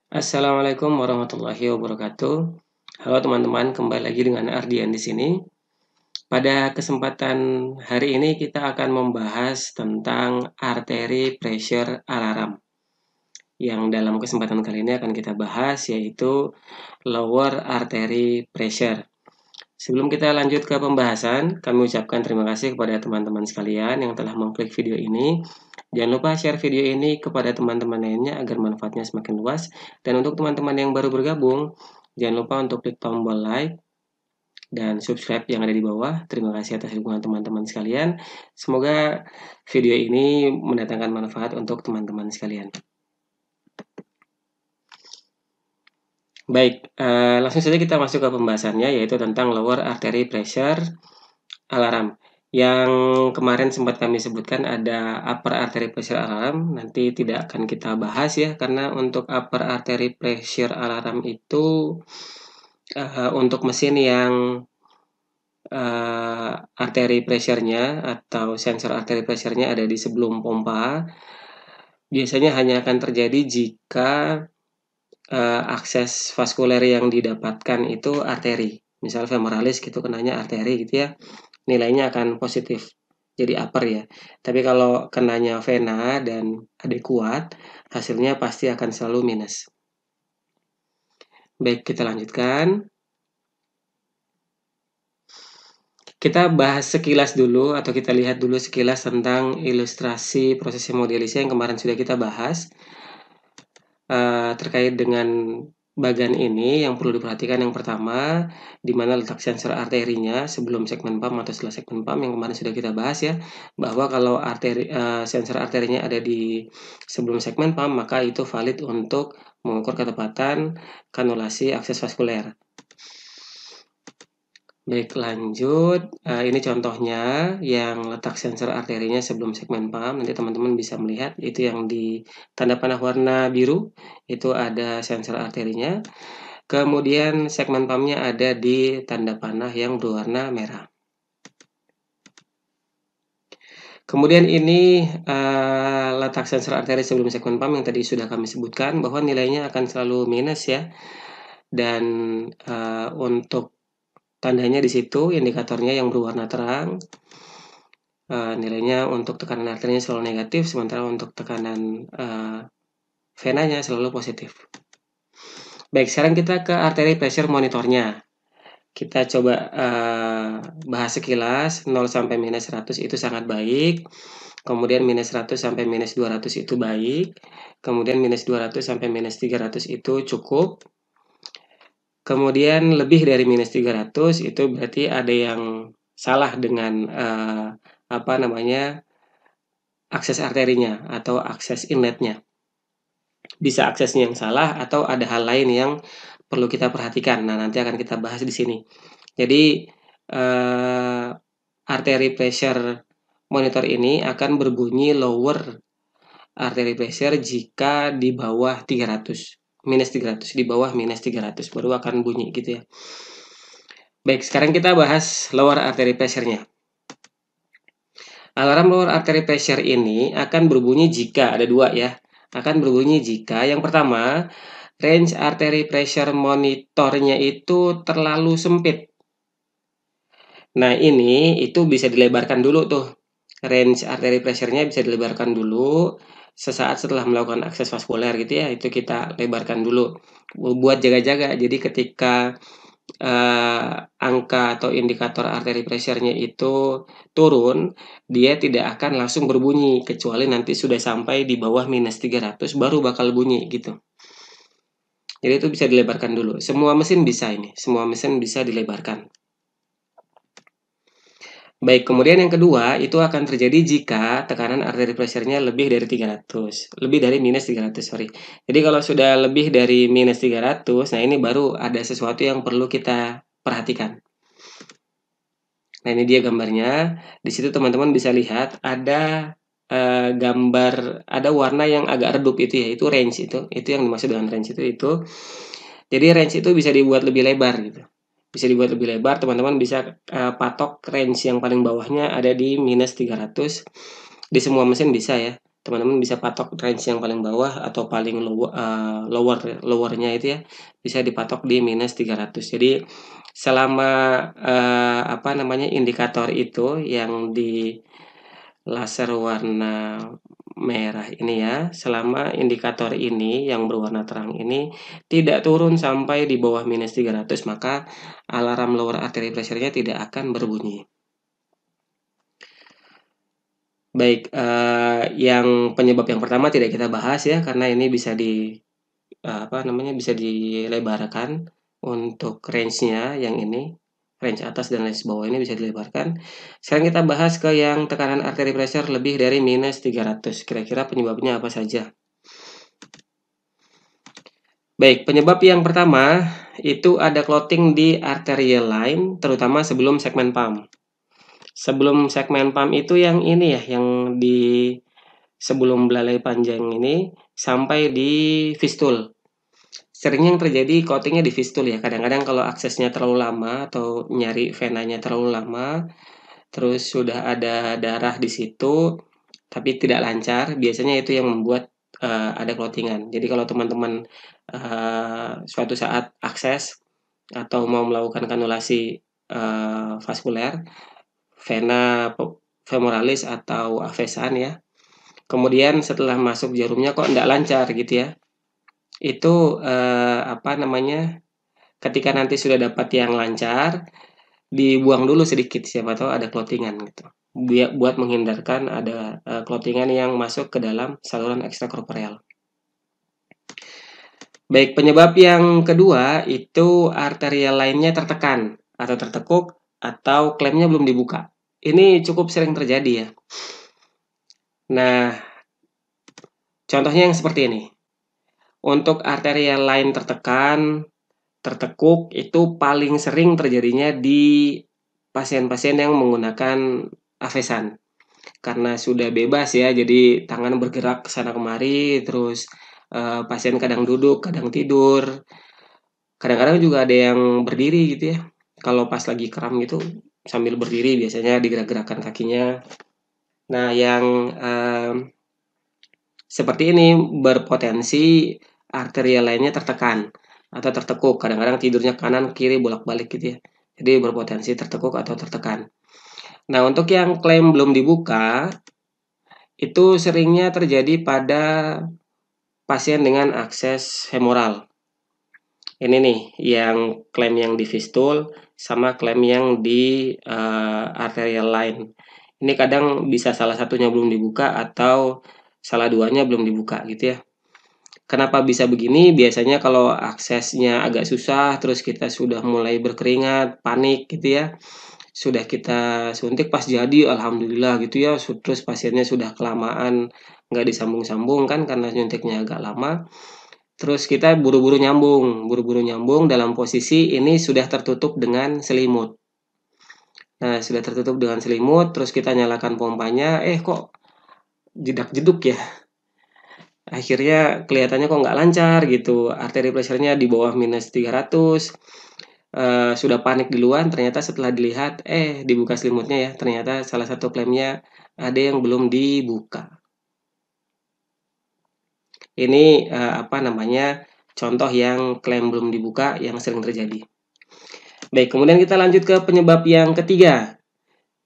Assalamualaikum warahmatullahi wabarakatuh. Halo teman-teman, kembali lagi dengan Ardian di sini. Pada kesempatan hari ini kita akan membahas tentang arteri pressure alarm. Yang dalam kesempatan kali ini akan kita bahas yaitu lower artery pressure. Sebelum kita lanjut ke pembahasan, kami ucapkan terima kasih kepada teman-teman sekalian yang telah mengklik video ini. Jangan lupa share video ini kepada teman-teman lainnya agar manfaatnya semakin luas. Dan untuk teman-teman yang baru bergabung, jangan lupa untuk klik tombol like dan subscribe yang ada di bawah. Terima kasih atas dukungan teman-teman sekalian. Semoga video ini mendatangkan manfaat untuk teman-teman sekalian. Baik, langsung saja kita masuk ke pembahasannya, yaitu tentang lower artery pressure alarm. Yang kemarin sempat kami sebutkan ada upper artery pressure alarm, nanti tidak akan kita bahas ya, karena untuk upper artery pressure alarm itu untuk mesin yang artery pressure-nya atau sensor artery pressure-nya ada di sebelum pompa, biasanya hanya akan terjadi jika akses vaskuler yang didapatkan itu arteri. Misal femoralis gitu kenanya arteri gitu ya, nilainya akan positif, jadi upper ya. Tapi kalau kenanya vena dan adekuat, hasilnya pasti akan selalu minus. Baik, kita lanjutkan. Kita bahas sekilas dulu atau kita lihat dulu sekilas tentang ilustrasi proses hemodialisa yang kemarin sudah kita bahas. Terkait dengan bagian ini yang perlu diperhatikan yang pertama, di mana letak sensor arterinya sebelum segmen pump atau setelah segmen pump yang kemarin sudah kita bahas ya, bahwa kalau sensor arterinya ada di sebelum segmen pump, maka itu valid untuk mengukur ketepatan kanulasi akses vaskuler. Baik, lanjut. Ini contohnya yang letak sensor arterinya sebelum segmen pump. Nanti teman-teman bisa melihat itu yang di tanda panah warna biru, itu ada sensor arterinya. Kemudian segmen pumpnya ada di tanda panah yang berwarna merah. Kemudian ini letak sensor arteri sebelum segmen pump yang tadi sudah kami sebutkan bahwa nilainya akan selalu minus ya. Dan untuk tandanya di situ indikatornya yang berwarna terang, nilainya untuk tekanan arterinya selalu negatif, sementara untuk tekanan venanya selalu positif. Baik, sekarang kita ke arteri pressure monitornya. Kita coba bahas sekilas. 0 sampai minus 100 itu sangat baik. Kemudian minus 100 sampai minus 200 itu baik. Kemudian minus 200 sampai minus 300 itu cukup. Kemudian lebih dari minus 300 itu berarti ada yang salah dengan akses arterinya atau akses inletnya. Bisa aksesnya yang salah atau ada hal lain yang perlu kita perhatikan. Nah, nanti akan kita bahas di sini. Jadi artery pressure monitor ini akan berbunyi lower artery pressure jika di bawah 300, minus 300, di bawah minus 300 baru akan bunyi gitu ya. Baik, sekarang kita bahas lower artery pressure-nya. Alarm lower artery pressure ini akan berbunyi jika ada dua ya. Akan berbunyi jika yang pertama, range artery pressure monitornya itu terlalu sempit. Nah, ini itu bisa dilebarkan dulu tuh. Range artery pressure-nya bisa dilebarkan dulu sesaat setelah melakukan akses vaskuler gitu ya. Itu kita lebarkan dulu buat jaga-jaga. Jadi ketika angka atau indikator arteri pressure-nya itu turun, dia tidak akan langsung berbunyi kecuali nanti sudah sampai di bawah minus 300 baru bakal bunyi gitu. Jadi itu bisa dilebarkan dulu. Semua mesin bisa ini, semua mesin bisa dilebarkan. Baik, kemudian yang kedua itu akan terjadi jika tekanan arteri pressure-nya lebih dari 300, lebih dari minus 300, sorry. Jadi kalau sudah lebih dari minus 300, nah ini baru ada sesuatu yang perlu kita perhatikan. Nah, ini dia gambarnya. Di situ teman-teman bisa lihat ada gambar, ada warna yang agak redup itu ya, itu range itu yang dimaksud dengan range itu. Jadi range itu bisa dibuat lebih lebar gitu. Bisa dibuat lebih lebar, teman-teman bisa patok range yang paling bawahnya ada di minus 300. Di semua mesin bisa ya. teman-teman bisa patok range yang paling bawah atau paling lowernya itu ya, bisa dipatok di -300. Jadi selama indikator itu yang di laser warna merah ini ya, selama indikator ini yang berwarna terang ini tidak turun sampai di bawah -300, maka alarm lower artery pressure-nya tidak akan berbunyi. Baik, yang penyebab yang pertama tidak kita bahas ya, karena ini bisa bisa dilebarkan untuk range-nya yang ini, range atas dan range bawah ini bisa dilebarkan. Sekarang kita bahas ke yang tekanan arteri pressure lebih dari -300. Kira-kira penyebabnya apa saja? Baik, penyebab yang pertama itu ada clotting di arterial line, terutama sebelum segmen pump. Sebelum segmen pump itu yang ini ya, yang di sebelum belalai panjang ini sampai di fistul. Seringnya yang terjadi clottingnya di fistul ya. Kadang-kadang kalau aksesnya terlalu lama atau nyari venanya terlalu lama, terus sudah ada darah di situ, tapi tidak lancar, biasanya itu yang membuat ada clottingan. Jadi kalau teman-teman suatu saat akses atau mau melakukan kanulasi vaskuler, vena femoralis atau avesan ya, kemudian setelah masuk jarumnya kok tidak lancar gitu ya, itu ketika nanti sudah dapat yang lancar, dibuang dulu sedikit, siapa tahu ada clottingan gitu. Buat menghindarkan ada clottingan yang masuk ke dalam saluran ekstrakorporeal. Baik, penyebab yang kedua itu arterial lainnya tertekan atau tertekuk atau klemnya belum dibuka. Ini cukup sering terjadi ya. Nah, contohnya yang seperti ini. Untuk arterial lain tertekan, tertekuk itu paling sering terjadinya di pasien-pasien yang menggunakan avesan. Karena sudah bebas ya, jadi tangan bergerak ke sana kemari, terus pasien kadang duduk, kadang tidur. Kadang-kadang juga ada yang berdiri gitu ya. Kalau pas lagi kram gitu sambil berdiri biasanya digerak-gerakkan kakinya. Nah, yang seperti ini berpotensi arterial lainnya tertekan atau tertekuk. Kadang-kadang tidurnya kanan kiri bolak-balik gitu ya. Jadi berpotensi tertekuk atau tertekan. Nah, untuk yang klaim belum dibuka, itu seringnya terjadi pada pasien dengan akses femoral. Ini nih, yang klaim yang di fistul sama klaim yang di arterial line. Ini kadang bisa salah satunya belum dibuka atau salah duanya belum dibuka gitu ya. Kenapa bisa begini? Biasanya kalau aksesnya agak susah, terus kita sudah mulai berkeringat, panik gitu ya. Sudah kita suntik pas jadi, alhamdulillah gitu ya. Terus pasiennya sudah kelamaan nggak disambung-sambung kan karena nyuntiknya agak lama. Terus kita buru-buru nyambung dalam posisi ini sudah tertutup dengan selimut. Nah, sudah tertutup dengan selimut, terus kita nyalakan pompanya, kok jedak-jeduk ya. Akhirnya kelihatannya kok nggak lancar gitu, arteri pressure-nya di bawah -300. Sudah panik duluan, ternyata setelah dilihat, dibuka selimutnya ya, ternyata salah satu klaimnya ada yang belum dibuka. Ini contoh yang klaim belum dibuka yang sering terjadi. Baik, kemudian kita lanjut ke penyebab yang ketiga.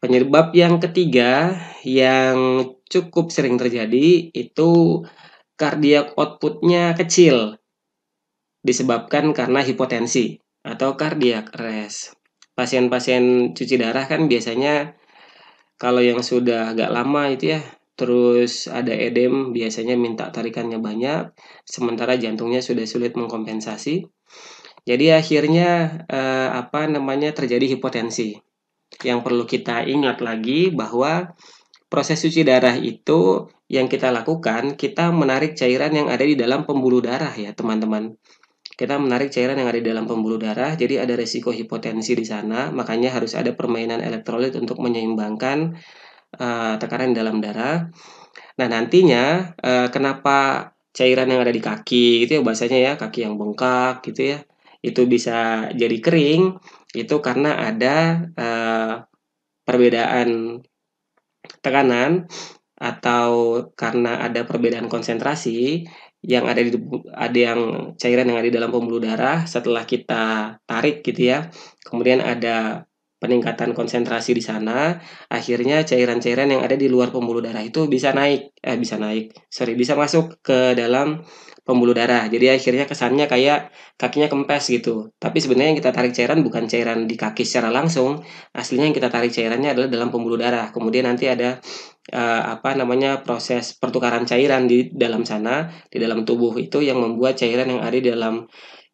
Penyebab yang ketiga yang cukup sering terjadi itu cardiac output-nya kecil disebabkan karena hipotensi atau cardiac arrest. Pasien-pasien cuci darah kan biasanya kalau yang sudah agak lama itu ya, terus ada edem, biasanya minta tarikannya banyak, sementara jantungnya sudah sulit mengkompensasi. Jadi akhirnya terjadi hipotensi. Yang perlu kita ingat lagi bahwa proses cuci darah itu yang kita lakukan, kita menarik cairan yang ada di dalam pembuluh darah ya teman-teman. Kita menarik cairan yang ada di dalam pembuluh darah, jadi ada resiko hipotensi di sana, makanya harus ada permainan elektrolit untuk menyeimbangkan tekanan dalam darah. Nah, nantinya kenapa cairan yang ada di kaki itu ya bahasanya ya, kaki yang bengkak gitu ya, itu bisa jadi kering, itu karena ada perbedaan tekanan atau karena ada perbedaan konsentrasi yang ada yang cairan yang ada di dalam pembuluh darah setelah kita tarik gitu ya. Kemudian ada peningkatan konsentrasi di sana, akhirnya cairan-cairan yang ada di luar pembuluh darah itu bisa masuk ke dalam pembuluh darah. Jadi akhirnya kesannya kayak kakinya kempes gitu. Tapi sebenarnya yang kita tarik cairan bukan cairan di kaki secara langsung, aslinya yang kita tarik cairannya adalah dalam pembuluh darah. Kemudian nanti ada proses pertukaran cairan di dalam sana, di dalam tubuh itu yang membuat cairan yang ada di dalam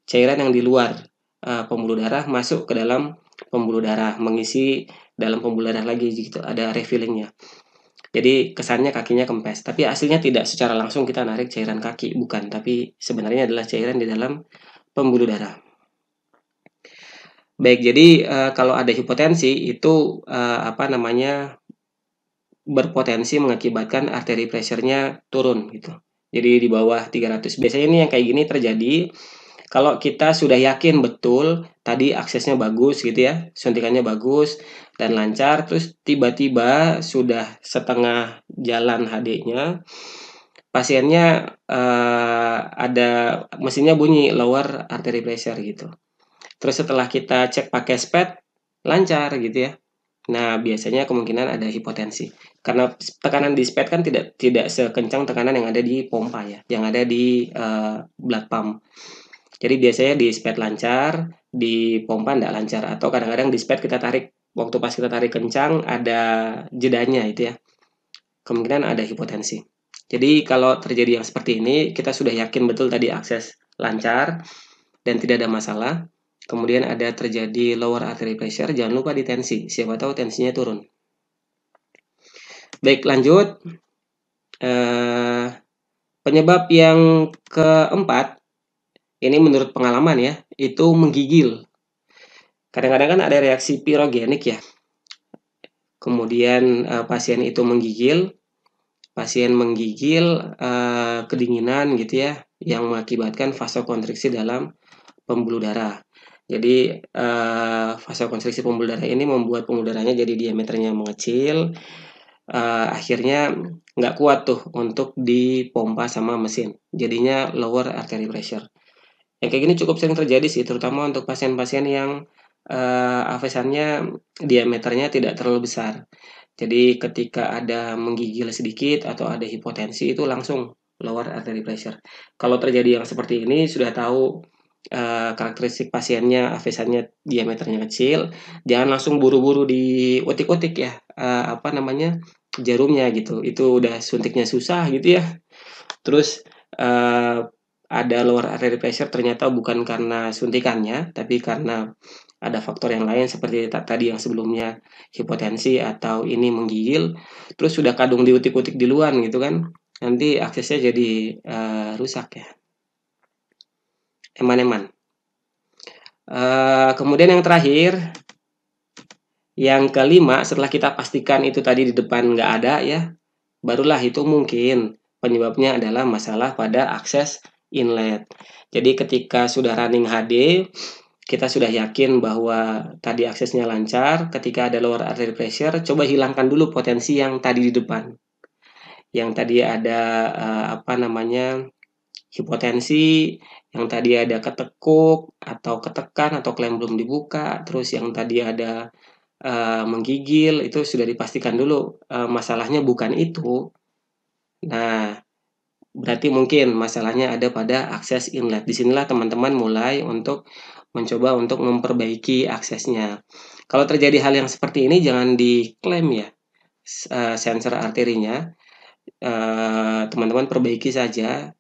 cairan yang di luar pembuluh darah masuk ke dalam pembuluh darah, mengisi dalam pembuluh darah lagi gitu, ada refillingnya. Jadi kesannya kakinya kempes, tapi aslinya tidak secara langsung kita narik cairan kaki, bukan, tapi sebenarnya adalah cairan di dalam pembuluh darah. Baik, jadi kalau ada hipotensi itu berpotensi mengakibatkan arteri pressure-nya turun gitu. Jadi di bawah 300. Biasanya ini yang kayak gini terjadi kalau kita sudah yakin betul tadi aksesnya bagus gitu ya, suntikannya bagus dan lancar, terus tiba-tiba sudah setengah jalan HD-nya, pasiennya ada mesinnya bunyi lower artery pressure gitu. Terus setelah kita cek pakai SPED lancar gitu ya. Nah, biasanya kemungkinan ada hipotensi. Karena tekanan di SPED kan tidak sekencang tekanan yang ada di pompa ya, yang ada di blood pump. Jadi biasanya di SPED lancar, di pompa tidak lancar, atau kadang-kadang di SPED kita tarik, waktu pas kita tarik kencang ada jedanya itu ya. Kemungkinan ada hipotensi. Jadi kalau terjadi yang seperti ini, kita sudah yakin betul tadi akses lancar dan tidak ada masalah. Kemudian ada terjadi lower artery pressure, jangan lupa ditensi. Siapa tahu tensinya turun. Baik, lanjut. Penyebab yang keempat, ini menurut pengalaman ya, itu menggigil. Kadang-kadang kan ada reaksi pirogenik ya. Kemudian pasien itu menggigil, kedinginan gitu ya, yang mengakibatkan vasokonstriksi dalam pembuluh darah. Jadi vasokonstriksi pembuluh darah ini membuat pembuluh darahnya jadi diameternya mengecil, akhirnya nggak kuat tuh untuk dipompa sama mesin, jadinya lower artery pressure. Yang kayak gini cukup sering terjadi sih, terutama untuk pasien-pasien yang avesannya diameternya tidak terlalu besar. Jadi ketika ada menggigil sedikit atau ada hipotensi itu langsung lower artery pressure. Kalau terjadi yang seperti ini sudah tahu karakteristik pasiennya avesannya diameternya kecil, jangan langsung buru-buru diutik-utik ya jarumnya gitu. Itu udah suntiknya susah gitu ya. Terus ada lower artery pressure ternyata bukan karena suntikannya, tapi karena ada faktor yang lain seperti tadi yang sebelumnya hipotensi atau ini menggigil, terus sudah kadung diutik-utik duluan gitu kan, nanti aksesnya jadi rusak ya, eman-eman. Kemudian yang terakhir, yang kelima, setelah kita pastikan itu tadi di depan nggak ada ya, barulah itu mungkin penyebabnya adalah masalah pada akses inlet. Jadi ketika sudah running HD, kita sudah yakin bahwa tadi aksesnya lancar, ketika ada lower artery pressure, coba hilangkan dulu potensi yang tadi di depan. Yang tadi ada hipotensi, yang tadi ada ketekuk atau ketekan atau klem belum dibuka, terus yang tadi ada menggigil, itu sudah dipastikan dulu masalahnya bukan itu. Nah, berarti mungkin masalahnya ada pada akses inlet. Disinilah teman-teman mulai untuk mencoba untuk memperbaiki aksesnya. Kalau terjadi hal yang seperti ini jangan diklaim ya sensor arterinya. Teman-teman perbaiki saja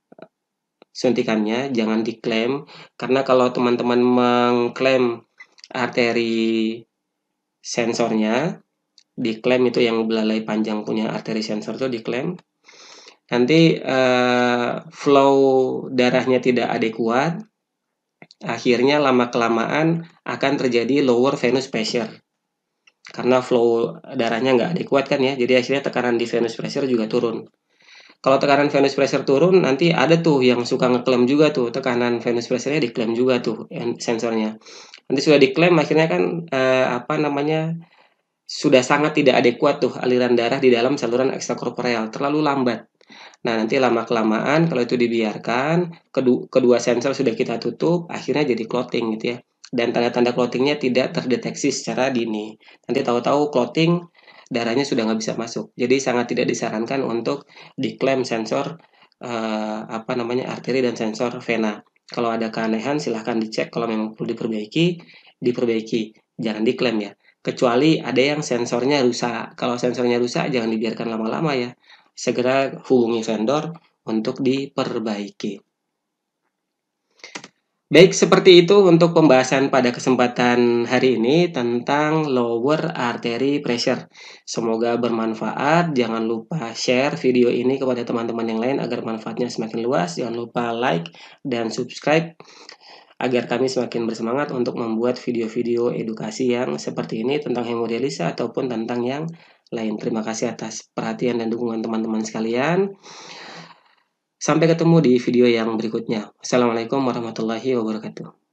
suntikannya, jangan diklaim. Karena kalau teman-teman mengklaim arteri sensornya, diklaim itu yang belalai panjang punya arteri sensor itu diklaim, nanti flow darahnya tidak adekuat, akhirnya lama-kelamaan akan terjadi lower venous pressure. Karena flow darahnya nggak adekuat kan ya, jadi akhirnya tekanan di venous pressure juga turun. Kalau tekanan venous pressure turun, nanti ada tuh yang suka ngeklaim juga tuh, tekanan venous pressure-nya diklaim juga tuh sensornya. Nanti sudah diklaim, akhirnya kan sudah sangat tidak adekuat tuh aliran darah di dalam saluran ekstrakorporeal, terlalu lambat. Nah, nanti lama-kelamaan kalau itu dibiarkan, kedua sensor sudah kita tutup, akhirnya jadi clotting gitu ya. Dan tanda-tanda clottingnya tidak terdeteksi secara dini. Nanti tahu-tahu clotting, darahnya sudah nggak bisa masuk. Jadi sangat tidak disarankan untuk diklaim sensor arteri dan sensor vena. Kalau ada keanehan silahkan dicek, kalau memang perlu diperbaiki. Jangan diklaim ya. Kecuali ada yang sensornya rusak. Kalau sensornya rusak jangan dibiarkan lama-lama ya. Segera hubungi vendor untuk diperbaiki. Baik, seperti itu untuk pembahasan pada kesempatan hari ini tentang lower artery pressure. Semoga bermanfaat. Jangan lupa share video ini kepada teman-teman yang lain agar manfaatnya semakin luas. Jangan lupa like dan subscribe agar kami semakin bersemangat untuk membuat video-video edukasi yang seperti ini tentang hemodialisa ataupun tentang yang lain. Terima kasih atas perhatian dan dukungan teman-teman sekalian. Sampai ketemu di video yang berikutnya. Assalamualaikum warahmatullahi wabarakatuh.